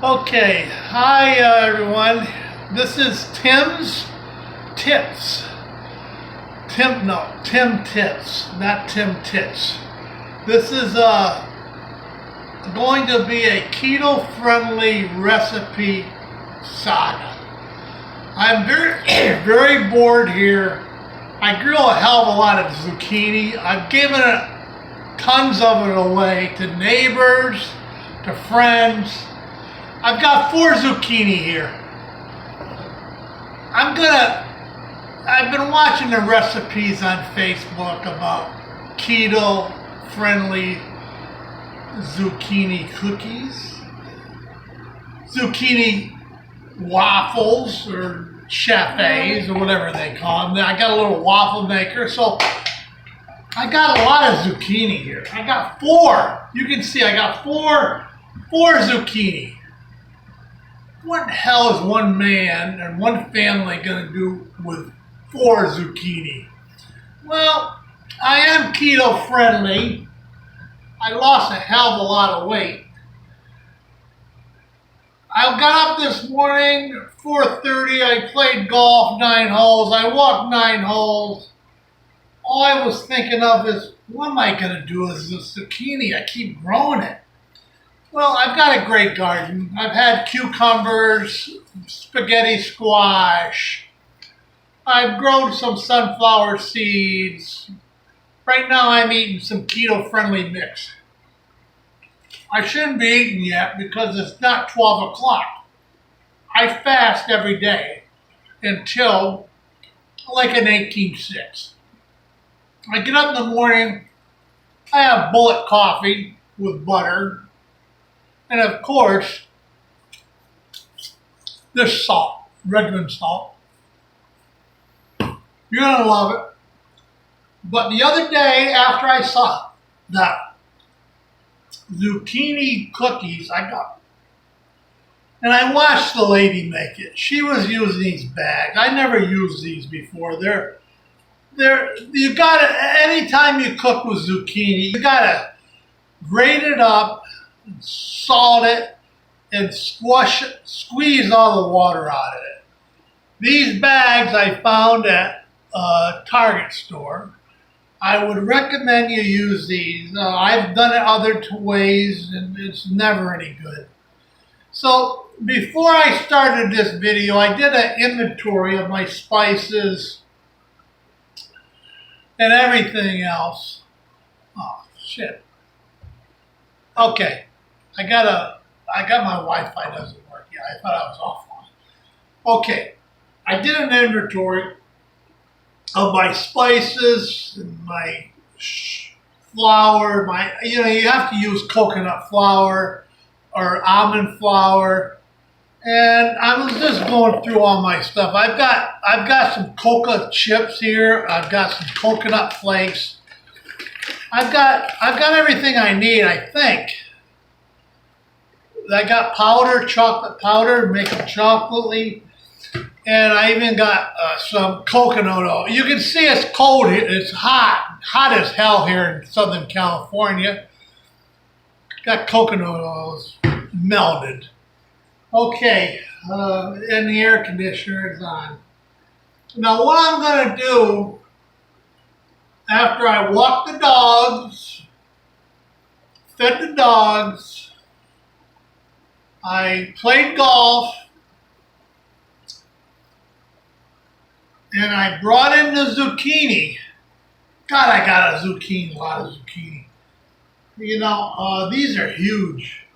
Okay, hi everyone. This is Tim's Tips. Tim Tips, not Tim Tits. This is going to be a keto-friendly recipe saga. I'm very bored here. I grew a hell of a lot of zucchini. I've given tons of it away to neighbors, to friends. I've got 4 zucchini here. I've been watching the recipes on Facebook about keto-friendly zucchini cookies, zucchini waffles, or chafes, or whatever they call them. I got a little waffle maker, so I got a lot of zucchini here. I got 4. You can see I got four zucchini. What the hell is one man and one family going to do with 4 zucchini? Well, I am keto friendly. I lost a hell of a lot of weight. I got up this morning, 4:30, I played golf 9 holes, I walked 9 holes. All I was thinking of is, what am I going to do with this zucchini? I keep growing it. Well, I've got a great garden. I've had cucumbers, spaghetti squash. I've grown some sunflower seeds. Right now I'm eating some keto-friendly mix. I shouldn't be eating yet because it's not 12 o'clock. I fast every day until like an 18:06. I get up in the morning, I have bullet coffee with butter. And of course, this salt, Redmond salt. You're gonna love it. But the other day, after I saw the zucchini cookies I got, and I watched the lady make it. She was using these bags. I never used these before. You gotta, anytime you cook with zucchini, you gotta grate it up, salt it, and squeeze all the water out of it. These bags I found at a Target store. I would recommend you use these. I've done it other ways and it's never any good. So before I started this video, I did an inventory of my spices and everything else. Oh shit. Okay. I got my Wi-Fi doesn't work yet. I thought I was offline. Okay, I did an inventory of my spices and my flour. You have to use coconut flour or almond flour, and I was just going through all my stuff. I've got some cocoa chips here. I've got some coconut flakes. I've got everything I need, I think. I got chocolate powder, make it chocolatey, and I even got some coconut oil. You can see it's cold here. It's hot as hell here in Southern California. Got coconut oils melted. Okay, and the air conditioner is on. Now what I'm going to do after I walk the dogs, fed the dogs, I played golf, and I brought in the zucchini. God, I got a lot of zucchini. You know, these are huge.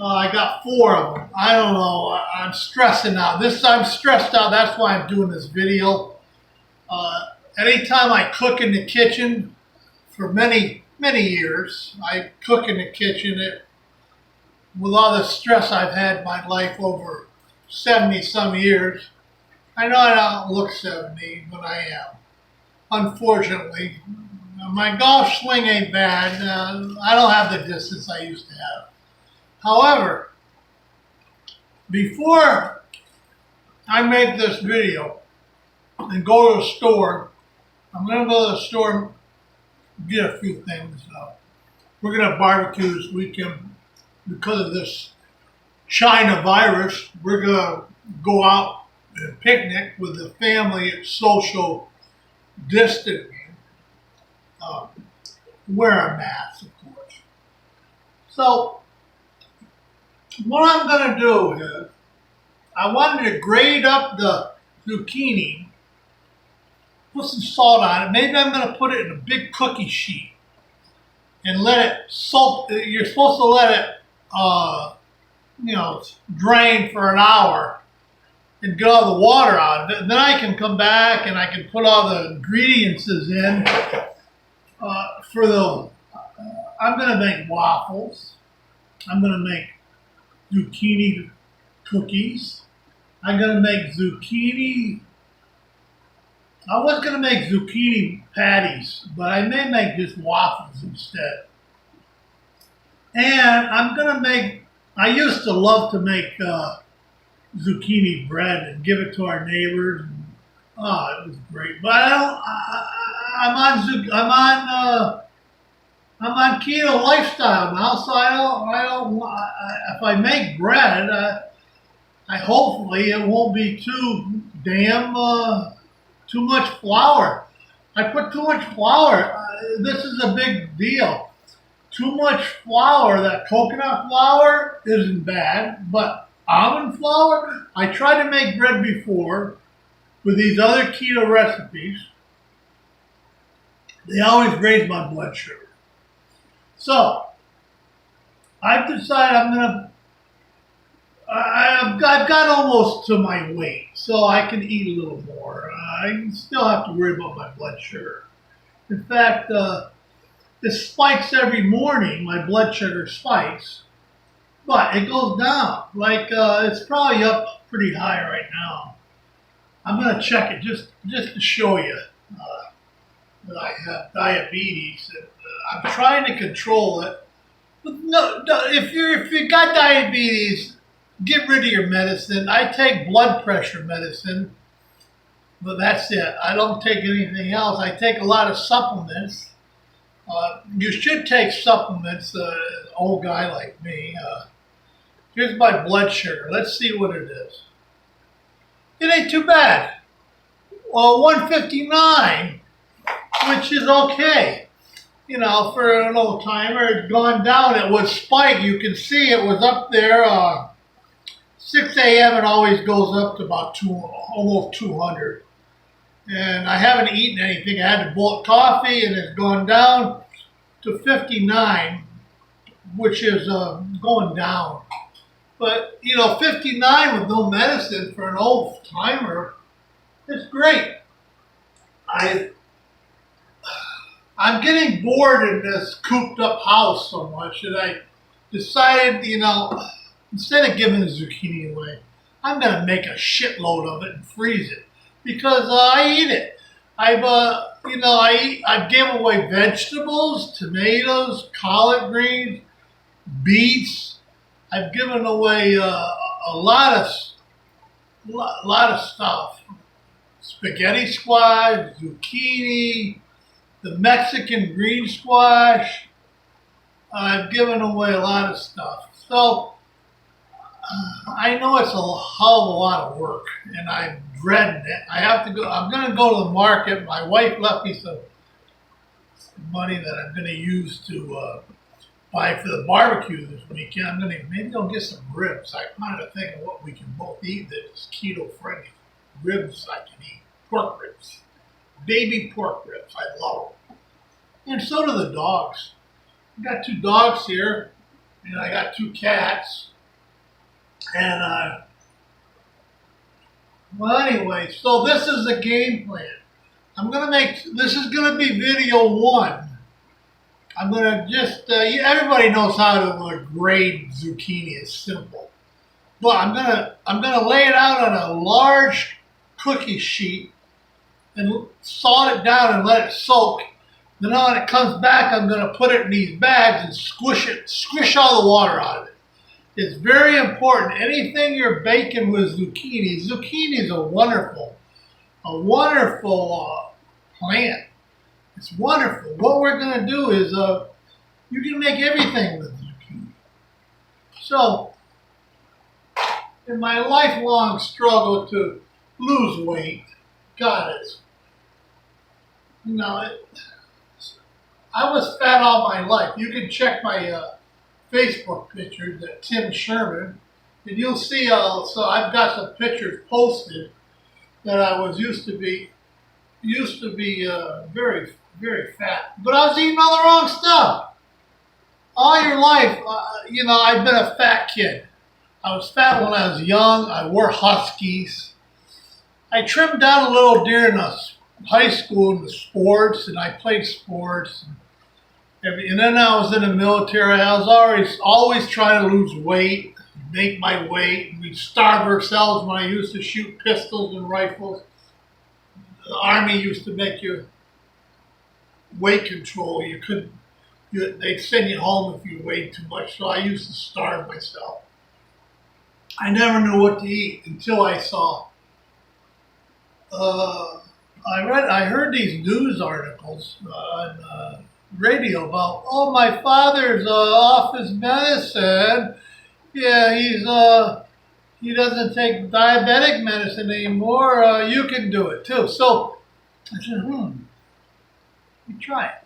I got 4 of them. I don't know, I'm stressing out. I'm stressed out, that's why I'm doing this video. Anytime I cook in the kitchen, for many years, I cook in the kitchen. With all the stress I've had in my life over 70 some years, I know I don't look 70, but I am. Unfortunately, my golf swing ain't bad. I don't have the distance I used to have. However, before I make this video and go to the store, I'm going to go to the store and get a few things. We're going to barbecue this weekend because of this China virus, we're gonna go out and picnic with the family at social distancing. Uh, wear a mask, of course. So what I'm gonna do is I wanted to grate up the zucchini, put some salt on it. Maybe I'm gonna put it in a big cookie sheet and let it soak. You're supposed to let it, drain for an hour and get all the water out of it. And then I can come back and I can put all the ingredients in for the. I'm gonna make waffles. I'm gonna make zucchini cookies. I'm gonna make zucchini. I was gonna make zucchini patties, but I may make just waffles instead. And I'm gonna make. I used to love to make zucchini bread and give it to our neighbors. And, it was great. But I don't. I'm on keto lifestyle now, so if I make bread, I hopefully it won't be too too much flour. I put too much flour. This is a big deal. Too much flour, that coconut flour isn't bad, but almond flour, I tried to make bread before with these other keto recipes. They always raise my blood sugar. So, I've decided I've got almost to my weight, so I can eat a little more. I still have to worry about my blood sugar. In fact, it spikes every morning, my blood sugar spikes, but it goes down. It's probably up pretty high right now. I'm going to check it just to show you that I have diabetes. And, I'm trying to control it. But no, if you got diabetes, get rid of your medicine. I take blood pressure medicine, but that's it. I don't take anything else. I take a lot of supplements. You should take supplements, an old guy like me. Here's my blood sugar. Let's see what it is. It ain't too bad. Well, 159, which is okay. For an old timer, it's gone down. It was spiked. You can see it was up there. 6 a.m. it always goes up to about almost 200. And I haven't eaten anything. I had to boil coffee, and it's gone down to 59, which is going down. But 59 with no medicine for an old timer, it's great. I'm getting bored in this cooped up house so much that I decided, instead of giving the zucchini away, I'm going to make a shitload of it and freeze it because I eat it. I've given away vegetables, tomatoes, collard greens, beets. I've given away a lot of stuff. Spaghetti squash, zucchini, the Mexican green squash. I've given away a lot of stuff. So I know it's a hell of a lot of work, and I'm dreading it. I'm going to go to the market. My wife left me some money that I'm going to use to buy for the barbecue this weekend. Maybe I'll get some ribs. I kind of think of what we can both eat that is keto friendly. Ribs I can eat. Pork ribs. Baby pork ribs. I love them. And so do the dogs. I got 2 dogs here, and I got 2 cats. And, anyway, so this is the game plan. This is going to be video 1. I'm going to everybody knows how to grade zucchini. It's simple. But I'm going to lay it out on a large cookie sheet and salt it down and let it soak. Then when it comes back, I'm going to put it in these bags and squish all the water out of it. It's very important. Anything you're baking with zucchini is a wonderful plant. It's wonderful. What we're going to do is you can make everything with zucchini. So in my lifelong struggle to lose weight, God, you know, it, I was fat all my life. You can check my Facebook pictures at Tim Sherman, and you'll see. So I've got some pictures posted that I was used to be very very fat, but I was eating all the wrong stuff. All your life, I've been a fat kid. I was fat when I was young. I wore Huskies. I trimmed down a little during high school in the sports, and I played sports. And then I was in the military. I was always trying to lose weight, make my weight. We'd starve ourselves when I used to shoot pistols and rifles. The Army used to make you weight control. They'd send you home if you weighed too much. So I used to starve myself. I never knew what to eat until I saw. I heard these news articles on radio about, oh, my father's off his medicine. Yeah, he doesn't take diabetic medicine anymore. You can do it too. So I said, let me try it.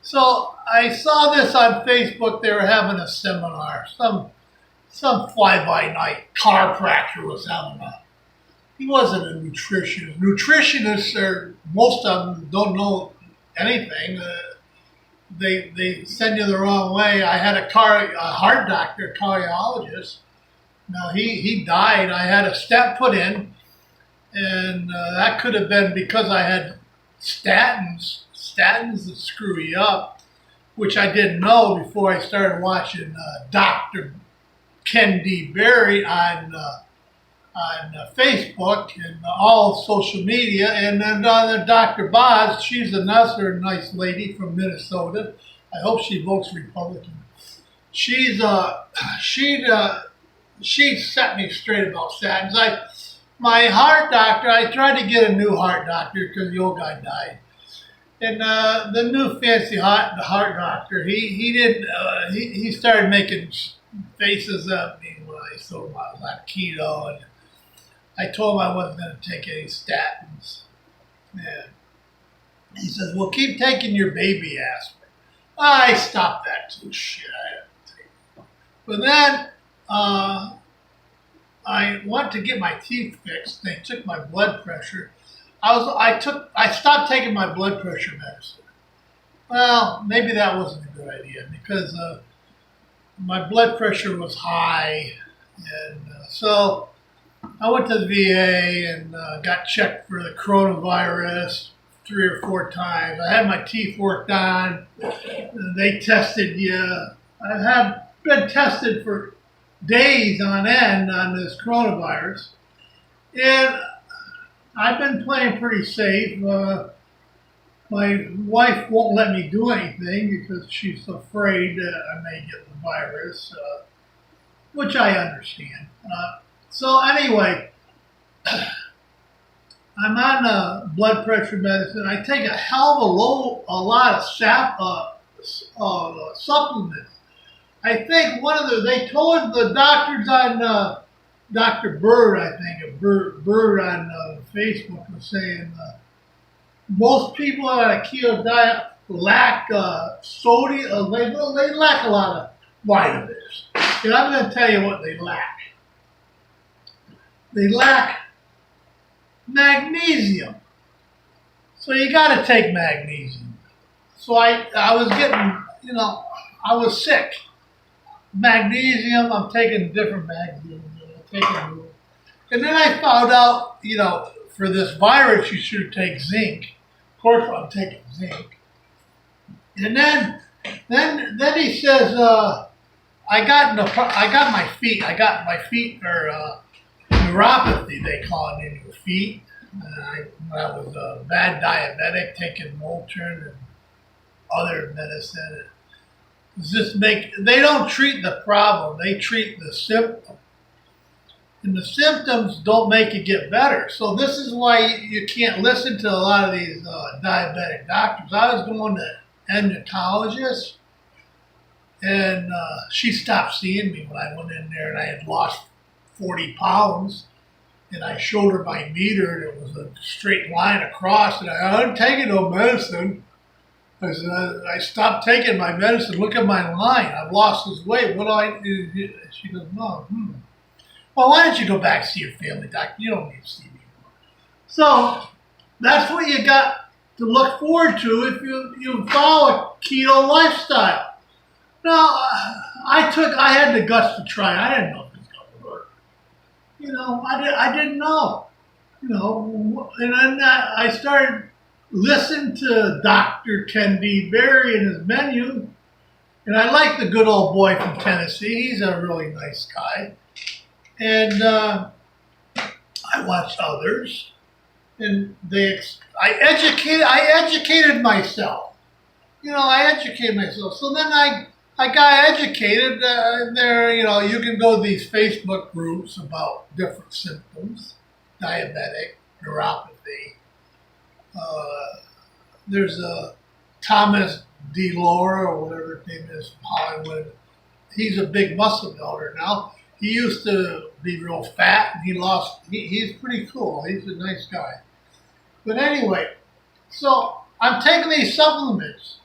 So I saw this on Facebook. They were having a seminar. Some fly-by-night chiropractor was having he wasn't a nutritionist. Nutritionists most of them don't know anything. They send you the wrong way. I had a heart doctor, a cardiologist. Now he died. I had a stent put in, and that could have been because I had statins that screw you up, which I didn't know before I started watching Dr. Ken D. Berry on Facebook and all social media, and then Dr. Boz. She's another nice lady from Minnesota. I hope she votes Republican. She set me straight about statins. My heart doctor, I tried to get a new heart doctor because the old guy died. And the new fancy heart doctor, he started making faces at me when I told him I was on keto, and I told him I wasn't going to take any statins. And he says, well, keep taking your baby aspirin. I stopped that too. Shit, I had to take it. But then I went to get my teeth fixed. They took my blood pressure. I stopped taking my blood pressure medicine. Well, maybe that wasn't a good idea because my blood pressure was high, and so I went to the VA and got checked for the coronavirus 3 or 4 times. I had my teeth worked on. They tested you. I have been tested for days on end on this coronavirus, and I've been playing pretty safe. My wife won't let me do anything because she's afraid that I may get the virus, which I understand. So anyway, I'm on blood pressure medicine. I take a hell of a lot of supplements. I think they told the doctors on Dr. Bird, I think, Bird on Facebook was saying most people on a keto diet lack sodium. They lack a lot of vitamins. And I'm going to tell you what they lack. They lack magnesium. So you got to take magnesium. So I was getting, I was sick. Magnesium, I'm taking different magnesium. And then I found out, for this virus, you should take zinc. Of course, I'm taking zinc. And then he says, I got my feet. I got my feet are neuropathy. They call it in your feet. When I was a bad diabetic, taking Motrin and other medicine. They don't treat the problem. They treat the symptom. And the symptoms don't make it get better. So this is why you can't listen to a lot of these diabetic doctors. I was going to endocrinologist, and she stopped seeing me when I went in there, and I had lost 40 pounds. And I showed her my meter, and it was a straight line across. And I wasn't taking no medicine. I said, I stopped taking my medicine. Look at my line. I've lost this weight. What do I do? She goes, no. Well, why don't you go back and see your family doctor? You don't need to see me anymore. So that's what you got to look forward to if you follow a keto lifestyle. Now, I had the guts to try. I didn't know if it was going to work. I didn't know. And then I started listening to Dr. Ken D. Berry and his menu, and I like the good old boy from Tennessee. He's a really nice guy. And I watched others, and I educated myself. I educated myself. So then I got educated. You can go to these Facebook groups about different symptoms, diabetic, neuropathy. There's a Thomas D. Laura, or whatever his name is, from Hollywood. He's a big muscle builder now. He used to be real fat, and he's pretty cool. He's a nice guy. But anyway, so I'm taking these supplements,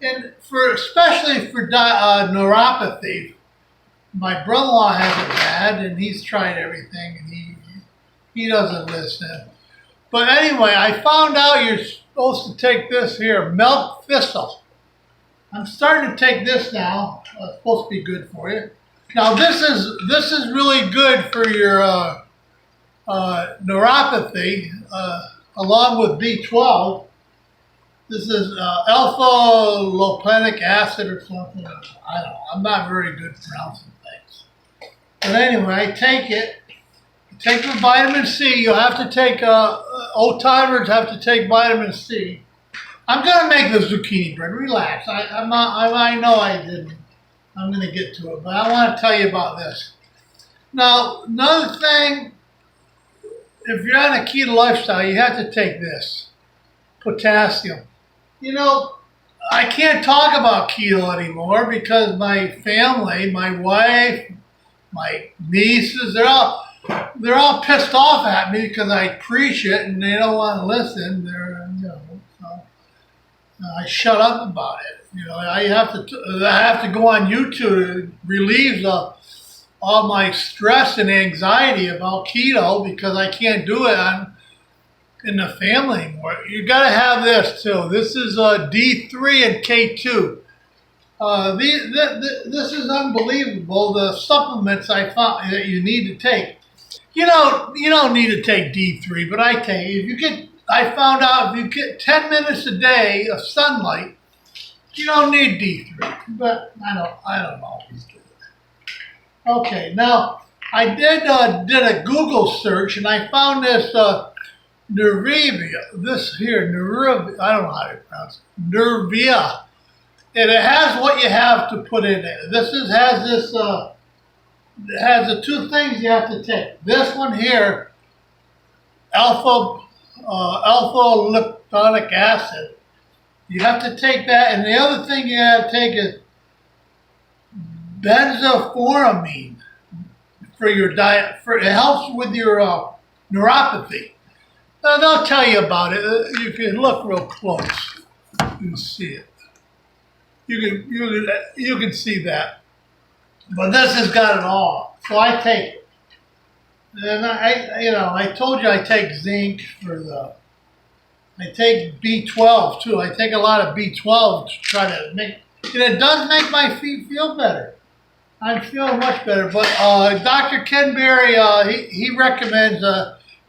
and especially for neuropathy. My brother-in-law has it bad, and he's tried everything, and he doesn't listen. But anyway, I found out you're supposed to take this here, milk thistle. I'm starting to take this now. It's supposed to be good for you. Now this is really good for your neuropathy, along with B12. This is alpha-lopanic acid or something. I don't know. I'm not very good at pronouncing things. But anyway, I take it. Take the vitamin C. You'll have to take, old-timers have to take vitamin C. I'm going to make the zucchini bread. Relax. I know I didn't. I'm going to get to it. But I want to tell you about this. Now, another thing, if you're on a keto lifestyle, you have to take this. Potassium. I can't talk about keto anymore because my family, my wife, my nieces, they're all pissed off at me because I preach it and they don't want to listen. So I shut up about it. I have to go on YouTube to relieve all my stress and anxiety about keto because I can't do it in the family anymore. You got to have this too. This is D3 and K2. This is unbelievable. The supplements I found that you need to take. You don't need to take D3, but I take it. I found out if you get 10 minutes a day of sunlight, you don't need D3. But I don't always do it. Okay, now I did a Google search and I found this Nervia. This here, Nervia. I don't know how to pronounce it. Nervia. And it has what you have to put in it. It has the two things you have to take. This one here, alpha liptonic acid. You have to take that, and the other thing you have to take is benzoylamine for your diet. It helps with your neuropathy. Now, they'll tell you about it. You can look real close and see it. You can see that. But this has got it all. So I take it. And I told you I take zinc I take B12 too. I take a lot of B12 to try to and it does make my feet feel better. I'm feeling much better. But Dr. Ken Berry, he recommends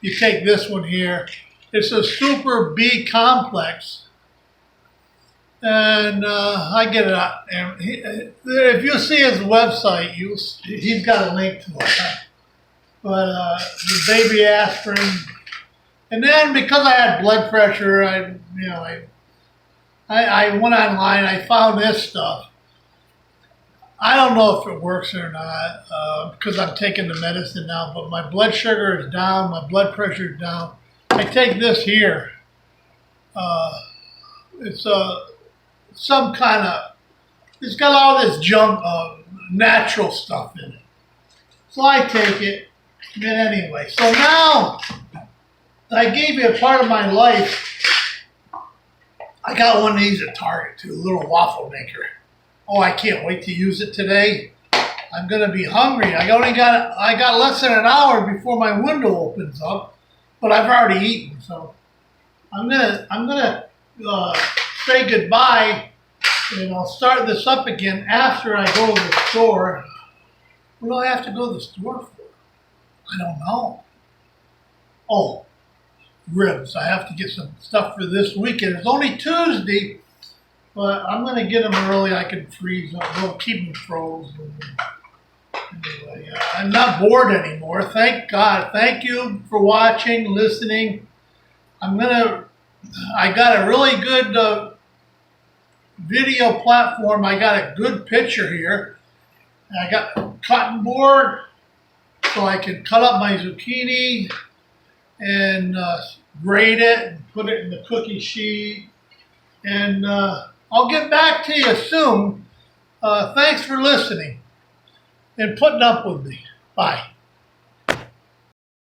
you take this one here. It's a super B complex. And I get it out. And if you see his website, he's got a link to it. But the baby aspirin. And then because I had blood pressure, I went online. I found this stuff. I don't know if it works or not because I'm taking the medicine now. But my blood sugar is down. My blood pressure is down. I take this here. It's some kind of, it's got all this junk, natural stuff in it. So I take it, But anyway, so now I gave you a part of my life. I got one of these at Target too, a little waffle maker. Oh, I can't wait to use it today. I'm gonna be hungry. I got less than an hour before my window opens up, but I've already eaten, so I'm gonna say goodbye, and I'll start this up again after I go to the store. What do I have to go to the store for? I don't know. Oh, ribs. I have to get some stuff for this weekend. It's only Tuesday, but I'm going to get them early. I can freeze them. We'll keep them frozen. Anyway, I'm not bored anymore. Thank God. Thank you for watching, listening. I got a really good video platform. I got a good picture here. I got cotton board so I can cut up my zucchini and grate it and put it in the cookie sheet. And I'll get back to you soon. Thanks for listening and putting up with me. Bye.